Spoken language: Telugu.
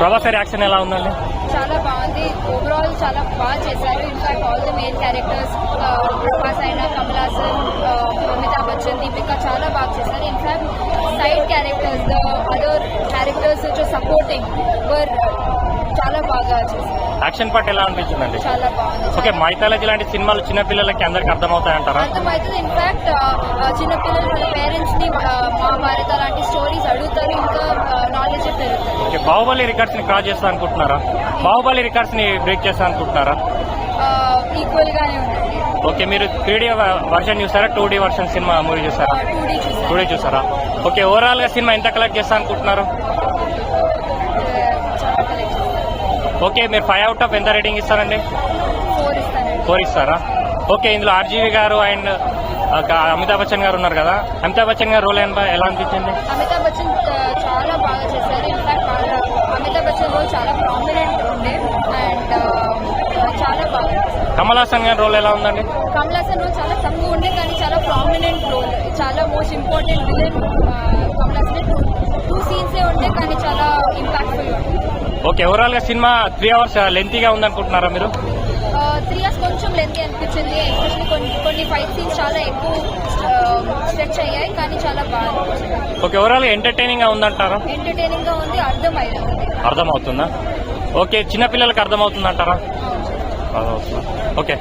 ప్రభాస్ రియాక్షన్ ఎలా ఉందండి? చాలా బాగుంది. ఓవరాల్ చాలా బాగా చేశారు. In fact all the main characters Prabhas అయినా, కమల్ హాసన్, అమితాబ్ బచ్చన్, దీపిక చాలా బాగా చేశారు. In fact side characters, the other characters which supporting were చాలా బాగా చేశారు. యాక్షన్ పార్ట్ ఎలా అనిపించిందండి? చాలా బాగుంది. ఓకే, మైథాలజీ లాంటి సినిమాలు చిన్నపిల్లలకి అందరికి అర్థమవుతాయంటారా? అర్థమవుతుంది. ఇన్ఫాక్ట్ చిన్నపిల్లలు వాళ్ళ పేరెంట్స్ ని మహాభారత లాంటి స్టోరీస్ అడుగుతారు, ఇంకా నాలెడ్జ్ పెరుగుతుంది. ఓకే, బాహుబలి రికార్డ్స్ ని క్రాస్ చేస్తా అనుకుంటున్నారా? బాహుబలి రికార్డ్స్ ని బ్రేక్ చేస్తా అనుకుంటున్నారా? ఈక్వల్ గానే ఉంది. ఓకే, మీరు 3D వర్షన్ చూసారా, 2D వర్షన్ సినిమా మూవీ చూసారా? 2D చూసారా? ఓకే, ఓవరాల్ గా సినిమా ఎంత కలెక్ట్ చేస్తా అనుకుంటున్నారు? ఓకే, మీరు 5 out of ఎంత రేటింగ్ ఇస్తారండి? 4 ఇస్తారా? ఓకే, ఇందులో ఆర్జీవి గారు అండ్ అమితాబ్ బచ్చన్ గారు ఉన్నారు కదా, అమితాబ్ బచ్చన్ గారు రోల్ ఎలా అనిపించింది? అమితాబ్ బచ్చన్ చాలా బాగా చేశారు. ఇన్ఫాక్ట్ అమితాబ్ బచ్చన్ రోల్ చాలా ప్రామినెంట్ ఉండే అండ్ చాలా బాగా. కమల్ హాసన్ గారి రోల్ ఎలా ఉందండి? కమల్ హాసన్ రోల్ చాలా తక్కువ ఉండే కానీ చాలా ప్రామినెంట్ రోల్, చాలా most important villain. Kamal Haasan 2 సీన్సే ఉండే కానీ చాలా ఇంపాక్ట్ఫుల్ ఉండే. ఓకే, ఓవరాల్ గా సినిమా 3 hours లెంతీగా ఉందనుకుంటున్నారా మీరు? 3 hours కొంచెం లెంతీ అనిపించింది. ఎస్పెషల్లీ కొన్ని ఫైట్ సీన్స్ చాలా ఎక్కువ స్ట్రెచ్ అయ్యాయి కానీ చాలా బాగా. ఓకే, ఓవరాల్ ఎంటర్టైనింగ్ గా ఉందంటారా? ఎంటర్టైనింగ్ గా ఉంది. అర్థమవుతుందా? ఓకే, చిన్నపిల్లలకి అర్థమవుతుందంటారా? ఓకే.